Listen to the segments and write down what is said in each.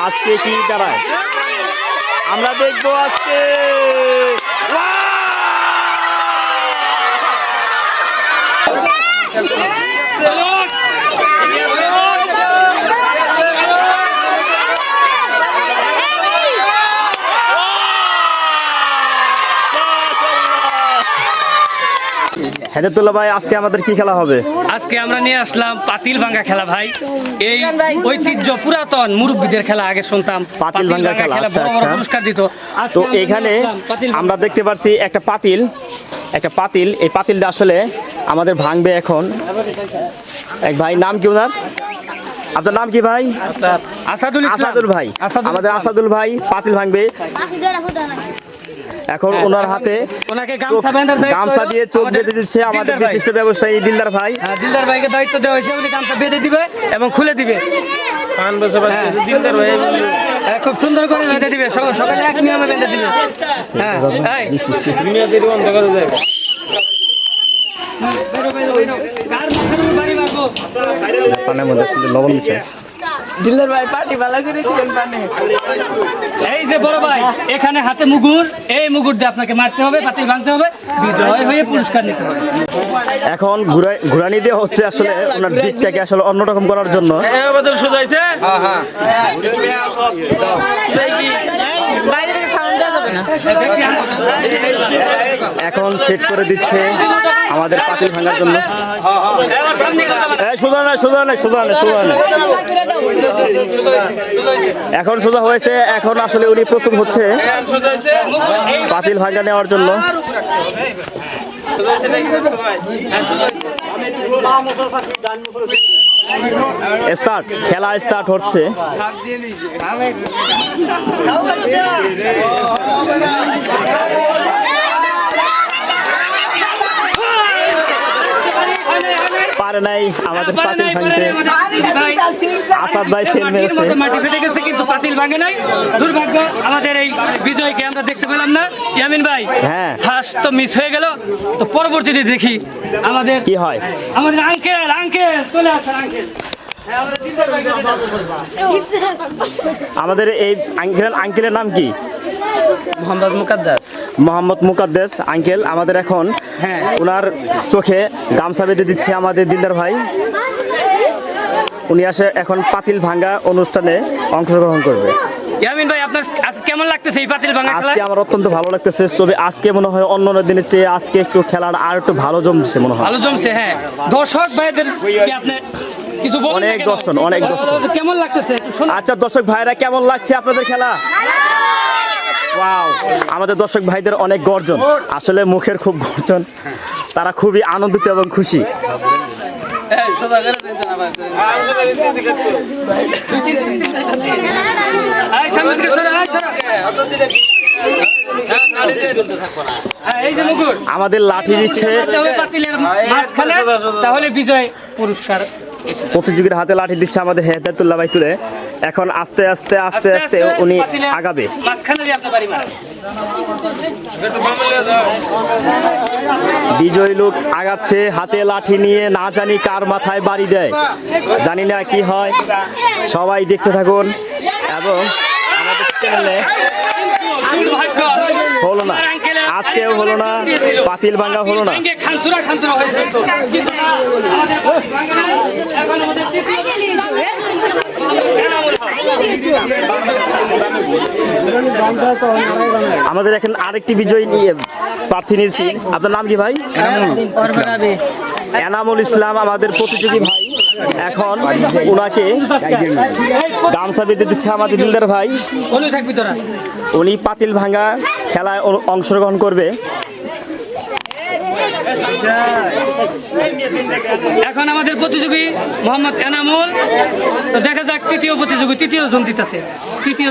আজকে কি দাঁড়ায় আমরা দেখবো আজকে। হেদায়েতুল্লাহ ভাই, আজকে আমাদের কি খেলা হবে? আজকে আমরা নিয়ে আসলাম পাতিল ভাঙ্গা খেলা ভাই। এই ঐতিহ্য পুরাতন মুরব্বীদের খেলা, আগে শুনতাম পাতিল ভাঙ্গা খেলা। বড় বড় পুরস্কার দিত। তো এখানে আমরা দেখতে পাচ্ছি একটা পাতিল, এই পাতিলটা আসলে আমাদের ভাঙবে এখন। এক ভাই, নাম কি ওনার? আপনার নাম কি ভাই? আসাদুল ভাই। আমাদের আসাদুল ভাই পাতিল ভাঙবে এখন। ওনার হাতে গামছা দিয়ে চোখ বেঁধে দিচ্ছে আমাদের বিশিষ্ট ব্যবসায়ী দিলদার ভাই। দিলদার ভাইকে দায়িত্ব দেওয়া হয়েছে, উনি গামছা বেঁধে দিবে এবং খুলে দিবে। খুব সুন্দর করে বেঁধে দিবে, সকালে এক নিয়মে বেঁধে দিবে। পানের মধ্যে লবণ মিশে দিলদার ভাই পার্টি ভালো করে দিলেন পানে। এই যে বড় ভাই, এখানে হাতে মুগুর, এই মুগুর দিয়ে আপনাকে মারতে হবে, পাতিল ভাঙতে হবে, বিজয় হয়ে পুরস্কার নিতে হবে। এখন ঘুরানি দেওয়া হচ্ছে আসলে ওনার দিকটাকে আসলে অন্যরকম করার জন্য। এখন সেট করে দিচ্ছে আমাদের পাতিল ভাঙার জন্য। এখন সোজা হয়েছে, এখন আসলে উনি প্রস্তুত হচ্ছে পাতিল ভাঙা নেওয়ার জন্য। খেলা স্টার্ট হচ্ছে। পারে নাই আমাদের পাতিল ভাঙতে। আসাদ ভাই ফেল মেরেছে, মাটি ফেটে গেছে কিন্তু পাতিল ভাঙে নাই। দুর্ভাগ্য, আমাদের এই বিজয়কে আমরা দেখতে পেলাম না। ইয়ামিন ভাই, হ্যাঁ, ফার্স্ট তো মিস হয়ে গেল, তো পরবর্তীতে দেখি আমাদের কি হয়। আমাদের আঙ্কেল চলে আসেন। আমাদের এই আঙ্কেলের নাম কি? মোহাম্মদ মুকাদ্দাস আঙ্কেল আমাদের এখন ওনার চোখে গামছা বেঁধে দিচ্ছে আমাদের দিলদার ভাই। উনি আসে এখন পাতিল ভাঙ্গা অনুষ্ঠানে অংশগ্রহণ করবে। ইয়ামিন ভাই, আপনার আজকে কেমন লাগতেছে এই পাতিল ভাঙা খেলা? আজকে আমার অত্যন্ত ভালো লাগতেছে। তবে আজকে মনে হয় অন্য দিনের চেয়ে আজকে একটু খেলার আর একটু ভালো জমছে মনে হয়। ভালো জমছে, হ্যাঁ। দর্শক ভাইদের কি আপনি কিছু বলেন? অনেক দর্শন। কেমন লাগতেছে? আচ্ছা দর্শক ভাইরা, কেমন লাগছে আপনাদের খেলা? ওয়াও, আমাদের দর্শক ভাইদের অনেক গর্জন, আসলে মুখের খুব গর্জন, তারা খুবই আনন্দিত এবং খুশি। আমাদের লাঠি দিচ্ছে, তাহলে বিজয় পুরস্কার। প্রতিযোগীর হাতে লাঠি দিচ্ছে আমাদের হেদায়েতুল্লাহ ভাই তুলে। এখন আস্তে আস্তে আস্তে আস্তে উনি আগাবে। বিজয়ী লোক আগাচ্ছে হাতে লাঠি নিয়ে, না জানি কার মাথায় বাড়ি দেয়, জানি না কি হয়। সবাই দেখতে থাকুন এবং আমাদের চ্যানেলে হলো না, আজকেও হলো না, পাতিল ভাঙ্গা হলো না। আমাদের এখন আরেকটি বিজয়ী প্রার্থী নিয়েছি। আপনার নাম কি ভাই? এনামুল ইসলাম আমাদের প্রতিযোগী ভাই। এখন ওনাকে গামছা বেঁধে দিচ্ছে আমাদের দিলদার ভাই। উনি পাতিল ভাঙ্গা খেলায় অংশগ্রহণ করবে। এখন আমাদের প্রতিযোগী মোহাম্মদ এনামুল। তো দেখা যাক তৃতীয় প্রতিযোগী, তৃতীয় জন দিতেছে। তৃতীয়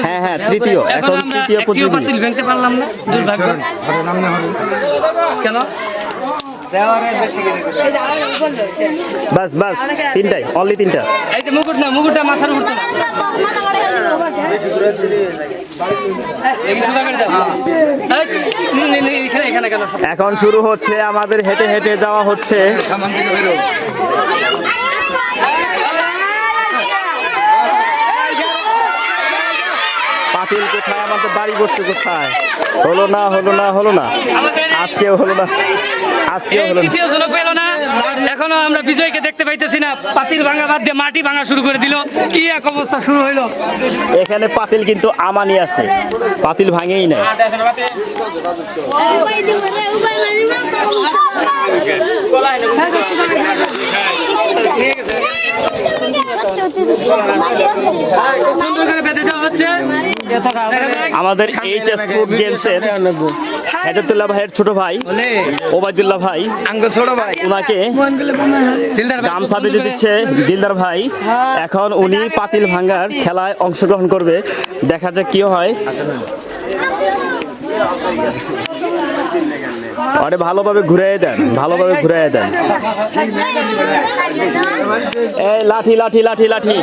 এখন তৃতীয় প্রতিযোগী পাতিল ভাঙতে পারলাম না, দুর্ভাগ্য। কেন? বাস তিনটাই, অনলি তিনটা। এই যে মুকুটটা মাথার উপর। এখন শুরু হচ্ছে, আমাদের হেঁটে হেঁটে যাওয়া হচ্ছে। পাতিল কোথায়, আমাদের বাড়ি বসছে কোথায়? হলো না, হলো না, হলো না, আজকেও হলো না, আজকেও এই হলো না। তৃতীয় জন পেল না, এখনো আমরা বিজয়কে দেখতে পাইতেছি না। পাতিল ভাঙা বাদ দিয়ে মাটি ভাঙা শুরু করে দিল। কি এক অবস্থা শুরু হইলো। এখানে পাতিল কিন্তু আমানি আছে, পাতিল ভাঙেই নাই। সুন্দর করে বেঁধে দেওয়া হচ্ছে। আমাদের এইচএস ফুড গেমসের হেদায়েতুল্লাহ ভাইয়ের ছোট ভাই ওবায়দুল্লাহ ভাই, উনাকে গামছা বেঁধে দিচ্ছে দিলদার ভাই। এখন উনি পাতিল ভাঙার খেলায় অংশগ্রহণ করবে, দেখা যাক কি হয়। আরে ভালোভাবে ঘুরাই দেন, ভালোভাবে ঘুরাই দেন। এই লাঠি লাঠি লাঠি লাঠি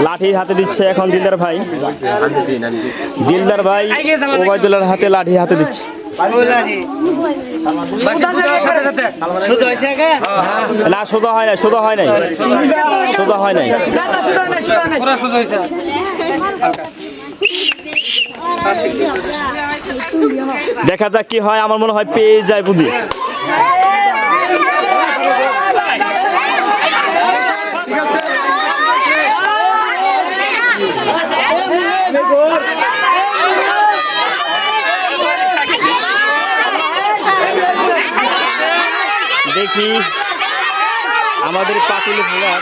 লাঠি হাতে দিচ্ছে এখন দিলদার ভাই। দিলদার ভাই ওবায়দুল্লাহর হাতে লাঠি হাতে দিচ্ছে। না সোজা হয় নাই, সোজা হয় নাই, সোজা হয় নাই। দেখা যাক কি হয়, আমার মনে হয় পেয়ে যায় বুদ্ধি। দেখি আমাদের পাতিল ভোলার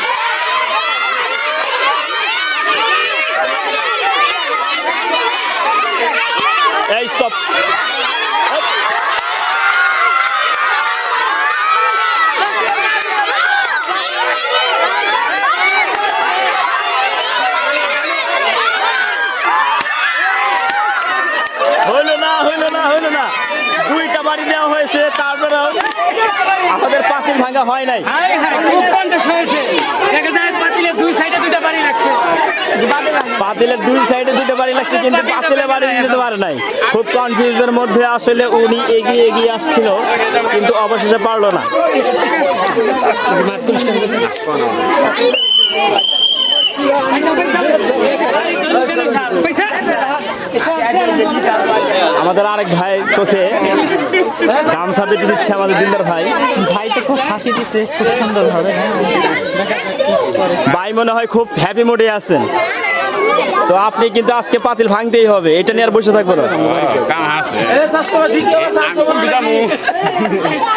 এই স্টপ। হইল না, হইল না, হইল না। দুইটা বাড়ি দেওয়া হয়েছে, তারপরেও আমাদের পাতিল ভাঙা হয় নাই। খুব কন্টেস্ট হয়েছে। দেখা যায় পাতিলের দুই সাইডে দুইটা বাড়ি লাগছে। পাতিলের দুই সাইডে দুটো বাড়ি লাগছে, কিন্তু পাতিলে বাড়ি দিতে পারে নাই। খুব কনফিউজের মধ্যে আসলে উনি এগিয়ে এগিয়ে আসছিল, কিন্তু অবশেষে পারলো না। আমাদের আরেক ভাইয়ের চোখে গামছা বেঁধে দিচ্ছে আমাদের দিলদার ভাই। ভাই তো খুব হাসি দিচ্ছে, খুব সুন্দর ভাবে। ভাই মনে হয় খুব হ্যাপি মুডে আছেন। তো আপনি কিন্তু আজকে পাতিল ভাঙতেই হবে, এটা নিয়ে আর বসে থাকবো না।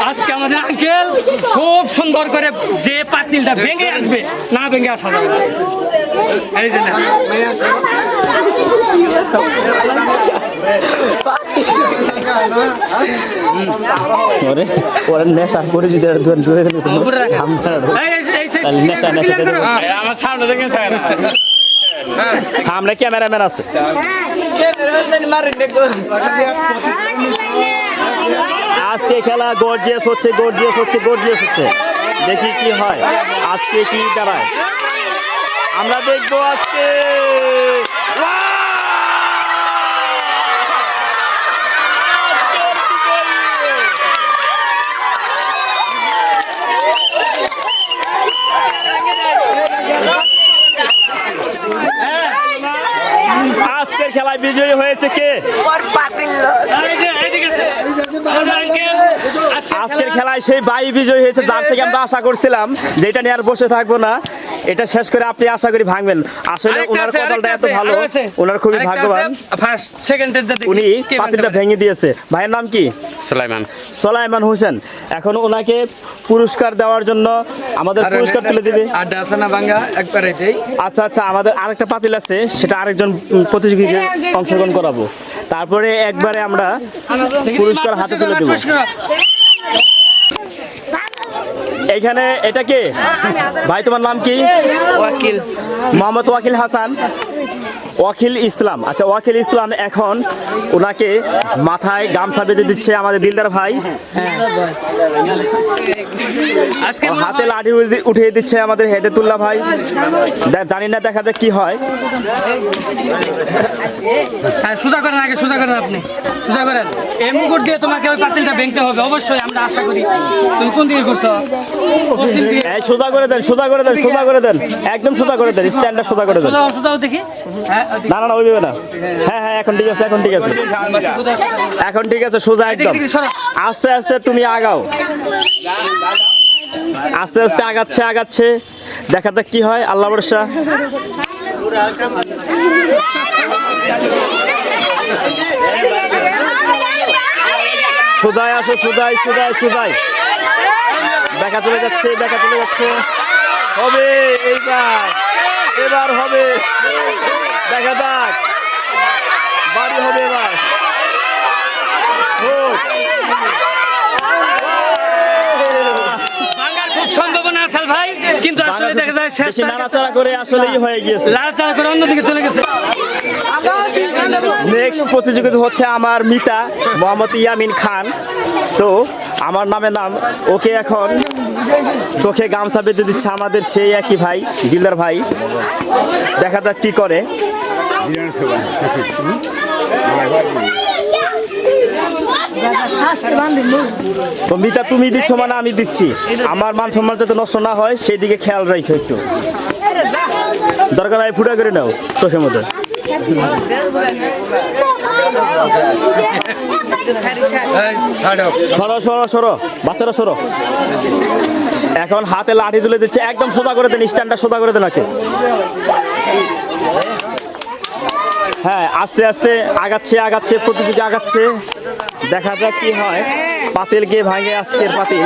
আজকে আমাদের আঙ্কেল খুব সুন্দর করে যে পাতিলটা ভেঙে আসবে, না ভেঙে আসা যাবে না। এই যে না। ওরে ওরে নেশা করে যদি আর ধরে ধরে দিলে তো এই side তাহলে নেশা নেশা clear করো। আমার সামনে দেখে থাকে না। সামনে ক্যামেরাম্যান আছে। আজকে খেলা গর্জিয়াস হচ্ছে, গর্জিয়াস হচ্ছে, গর্জিয়াস হচ্ছে। দেখি কি হয়, আজকে কি দাঁড়ায় আমরা দেখবো আজকে। আজকের খেলায় বিজয়ী হয়েছে কে? এই যে এইদিকে এসে। আমাদের আঙ্কেল আজকের খেলায় সেই বাই বিজয়ী হয়েছে, যার থেকে আমরা আশা করছিলাম যে এটা নিয়ে আর বসে থাকবো না, এটা শেষ করে আপনি আশা করি ভাঙবেন। আসলে ওনার কপালটা এত ভালো, ওনার খুবই ভাগ্যবান। ফার্স্ট সেকেন্ডের দিকে উনি পাতিলটা ভেঙে দিয়েছে। ভাইয়ের নাম কি? সুলাইমান। সোলাইমান হোসেন। এখন ওনাকে পুরস্কার দেওয়ার জন্য আমাদের পুরস্কার তুলে দিবে। আড্ডা আছে না ভাঙ্গা একবার এটাই। আচ্ছা আচ্ছা, আমাদের আরেকটা পাতিল আছে, সেটা আরেকজন প্রতিযোগীকে অংশগ্রহণ করাবো, তারপরে একবারে আমরা পুরস্কার হাতে তুলে দেবো। এইখানে এটা কে ভাই, তোমার নাম কি? ওয়াকিল মোহাম্মদ ওয়াকিল হাসান, ওয়াকিল ইসলাম। আচ্ছা ওয়াকিল ইসলাম এখন ওনাকে মাথায় গামছা বেঁধে দিচ্ছে আমাদের দিলদার ভাই। আজকে হাতে লাঠি উঠিয়ে দিচ্ছে আমাদের হেদায়েতুল্লাহ ভাই। জানি না, দেখা যাক কি হয়। হ্যাঁ, সোজা করেন আগে, সোজা করেন আপনি, সোজা করেন। এই মুকুট দিয়ে তোমাকে ওই পাতিলটা ভেঙতে হবে অবশ্যই, আমরা আশা করি। তুমি কোন দিকে করছো? পশ্চিম দিকে। এই সোজা করে দেন, সোজা করে দেন, সোজা করে দেন, একদম সোজা করে দেন, স্ট্যান্ডার্ড সোজা করে দেন। সোজা সোজাও দেখি। হ্যাঁ না না না ওইভাবে না। হ্যাঁ হ্যাঁ এখন ঠিক আছে, এখন ঠিক আছে, এখন ঠিক আছে, সোজা একদম। আস্তে আস্তে তুমি আগাও, আস্তে আস্তে আগাচ্ছে আগাচ্ছে, দেখা যাক কি হয়, আল্লাহ ভরসা। সোজায় আসো, সোজায় সোজায় সোজায়, দেখা চলে যাচ্ছে, দেখা চলে যাচ্ছে, হবে এইবার, এবার হবে, দেখা যাক বাড়ি হবে এবার। হোক। ভাঙার খুব সম্ভাবনা আছে ভাই, কিন্তু আসলে দেখা যায় শেষ বেশি নাড়াচাড়া করে আসলেই হয়ে গিয়েছে। লাড়াচাড়া করে অন্যদিকে চলে গেছে। নেক্সট প্রতিযোগিতা হচ্ছে আমার মিতা মোহাম্মদ ইয়ামিন খান। তো আমার নাম, ওকে এখন চোখে গামছা বেঁধে দিচ্ছে আমাদের সেই একই ভাই দিলদার ভাই, দেখা যাক কি করে। তো মিতা তুমি দিচ্ছ মানে আমি দিচ্ছি, আমার মান সম্মান যাতে নষ্ট না হয় সেই দিকে খেয়াল রাখো একটু, দরকার হয় ফুটা করে নাও চোখের মধ্যে। সরো সরো সরো বাচ্চারা সরো। এখন হাতে লাঠি তুলে দিচ্ছে, একদম সোজা করে দেন, স্ট্যান্ডটা সোজা করে দেন নাকি। হ্যাঁ আস্তে আস্তে আগাচ্ছে আগাচ্ছে, প্রতিযোগী আগাচ্ছে, দেখা যাক কি হয়। পাতিল কে ভাঙে আজকের পাতিল।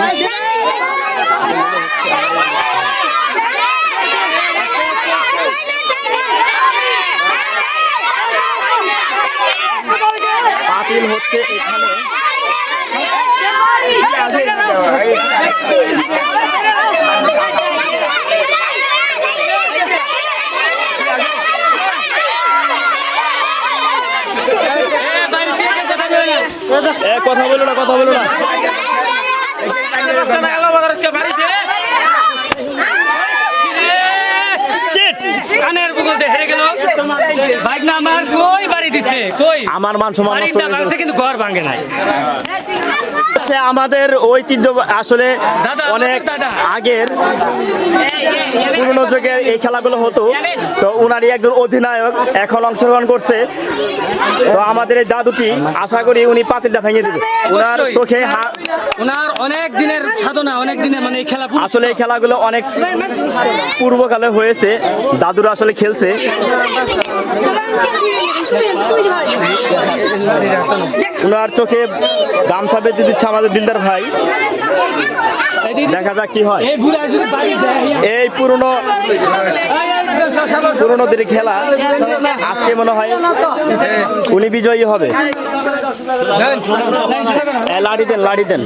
পাতিল হচ্ছে এখানে কথা বলো না, কথা বলো না। কানের বুকুল দিয়ে হেরে গেল বাইক না আমার, কই বাড়ি দিছে, কই আমার মান সম্মান নষ্ট বাড়িটা হয়ে ভাঙছে গেছে। কিন্তু ঘর ভাঙে নাই। আমাদের ঐতিহ্য আসলে দাদা, অনেক দাদা। আগের পুরনো যুগের এই খেলাগুলো হতো। তো উনারই একজন অধিনায়ক এখন অংশগ্রহণ করছে। তো আমাদের এই দাদুটি আশা করি উনি পাতিলটা ভেঙে দেবে। উনার অবশ্যই। চোখে ওনার অনেক দিনের সাধনা, অনেক দিনের মানে এই খেলা আসলে এই খেলাগুলো অনেক পূর্বকালে হয়েছে, দাদুরা আসলে খেলছে। উনার চোখে গামছা বেঁধে দিচ্ছে আমাদের দিলদার ভাই, দেখা যাক কি হয়। এই বুড়া যদি বাড়ি দেয় এই পুরনো দিনের খেলা আজকে মনে হয় উনি বিজয়ী হবে। লাড়ি দেন, লাড়ি দেন।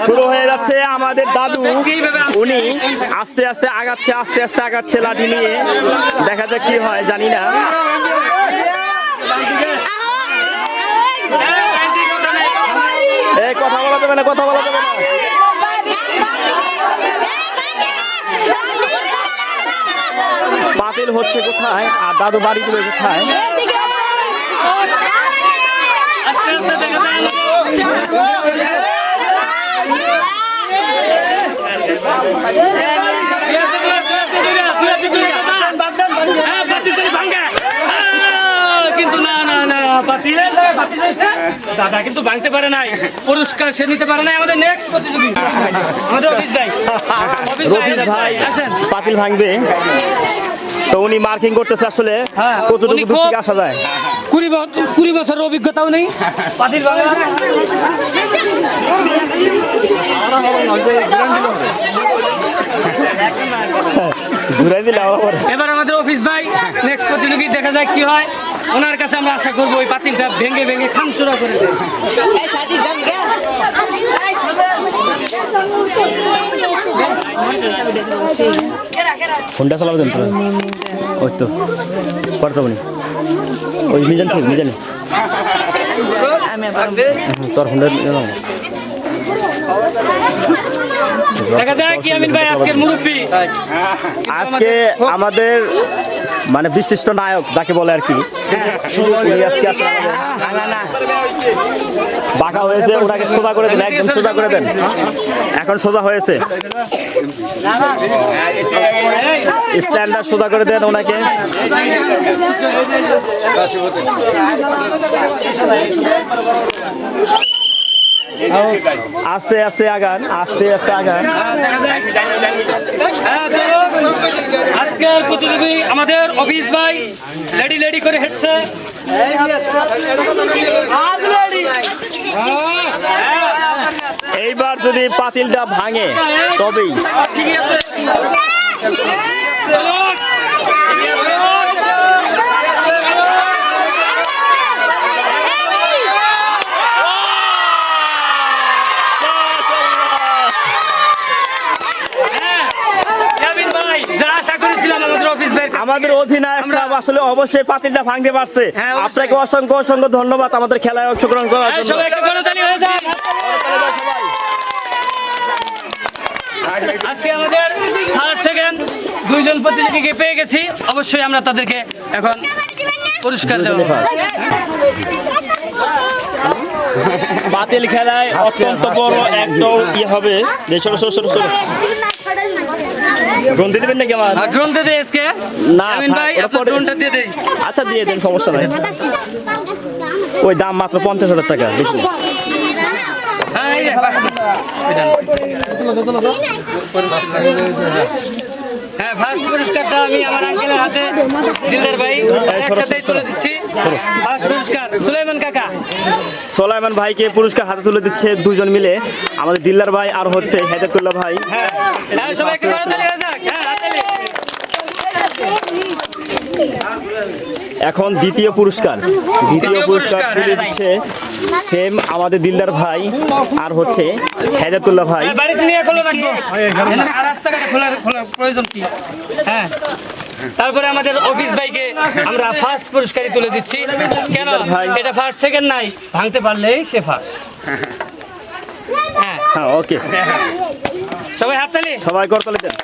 শুরু হয়ে যাচ্ছে আমাদের দাদু, উনি আস্তে আস্তে আগাচ্ছে, আস্তে আস্তে আগাচ্ছে লাঠি নিয়ে, দেখা যাক কি হয় জানি না। এই কথা বলা যাবে না, কথা বলা যাবে না। পাতিল হচ্ছে কোথায় আর দাদু বাড়িগুলো কোথায়? আস্তে আস্তে দেখা যায় কিন্তু না না না দাদা কিন্তু ভাঙতে পারে নাই, পুরস্কার সে নিতে পারে নাই। আমাদের নেক্সট প্রতিযোগী আমাদের অফিস ভাই, রফিক ভাই পাতিল ভাঙবে। তো উনি মার্কিং করতেছে আসলে কতটুকু দূর থেকে আসা যায়। 20 বছরের অভিজ্ঞতাও নেই পাতিল ভাঙা। এবার আমাদের অফিস ভাই নেক্সট প্রতিযোগী, দেখা যায় কি হয়। ওনার কাছে আমরা আশা করবো ওই পাতিলটা ভেঙে ভেঙে খামচুরা করে দেয়। ফোনটা চালাবো দেন তোরা, ওই তো করতে ওই মিজান ঠিক মিজানে তোর ফোনটা দেখা যায় কি আমিন ভাই আজকের মুরব্বী আজকে আমাদের মানে বিশিষ্ট নায়ক যাকে বলে আর কি উনি আজকে না বাঁকা হয়েছে, ওনাকে সোজা করে দেন, একদম সোজা করে দেন। এখন সোজা হয়েছে, স্ট্যান্ডার্ড সোজা করে দেন ওনাকে। আস্তে আস্তে আগান, আস্তে আস্তে আগান। আজকের প্রতিযোগী আমাদের অফিস ভাই লেডি করে হেঁটছে। এইবার যদি পাতিলটা ভাঙে তবেই আমাদের অধিনায়ক সাহেব আসলে অবশ্যই পাতিলটা ভাঙতে পারছে। হ্যাঁ, অবশ্যই। আপনাকে অসংখ্য অসংখ্য ধন্যবাদ আমাদের খেলায় অংশগ্রহণ করার জন্য। সবাই একটা করতালি হয়ে যাক। আজকে আমাদের ফার্স্ট সেকেন্ড দুইজন প্রতিযোগীকে পেয়ে গেছি, অবশ্যই আমরা তাদেরকে এখন পুরস্কার দেব। পাতিল খেলায় অত্যন্ত বড় একটা ই হবে। ছোট ছোট ছোট ছোট ড্রোন দিয়ে দেবেন নাকি আমার? ড্রোন দিয়ে দেই আজকে না, আমিন ভাই ওটা আপনার পরে- ড্রোনটা দিয়ে দেই। আচ্ছা দিয়ে দেন, সমস্যা নাই। ওই দাম মাত্র 50,000 টাকা, বেশি না। হ্যাঁ এই যে first- হ্যাঁ ফার্স্ট পুরস্কারটা আমি আমার আঙ্কেলের হাতে দিলদার ভাই একসাথে তুলে দিচ্ছি। ফার্স্ট পুরস্কার সুলাইমান কাকা। সোলাইমান ভাইকে পুরস্কার হাতে তুলে দিচ্ছে দুজন মিলে, আমাদের দিল্লার ভাই আর হচ্ছে হেদায়েতুল্লাহ ভাই। হ্যাঁ সবাইকে করতালি হয়ে যাক। হ্যাঁ হাততালি। এখন দ্বিতীয় পুরস্কার পুরস্কার, তুলে হ্যাঁ। দিচ্ছে সেম আমাদের দিলদার ভাই আর হচ্ছে হেদায়েতুল্লাহ ভাই। হ্যাঁ, বাড়িতে নিয়ে খোলা রাখবো। আর রাস্তাঘাটে খোলার প্রয়োজন কি? হ্যাঁ তারপরে আমাদের অফিস ভাইকে আমরা ফার্স্ট পুরস্কারই তুলে দিচ্ছি। কেন ভাই। এটা ফার্স্ট সেকেন্ড নাই, ভাঙতে পারলেই সে ফার্স্ট। হ্যাঁ হ্যাঁ ওকে, সবাই হাততালি। সবাই করতালি দেন।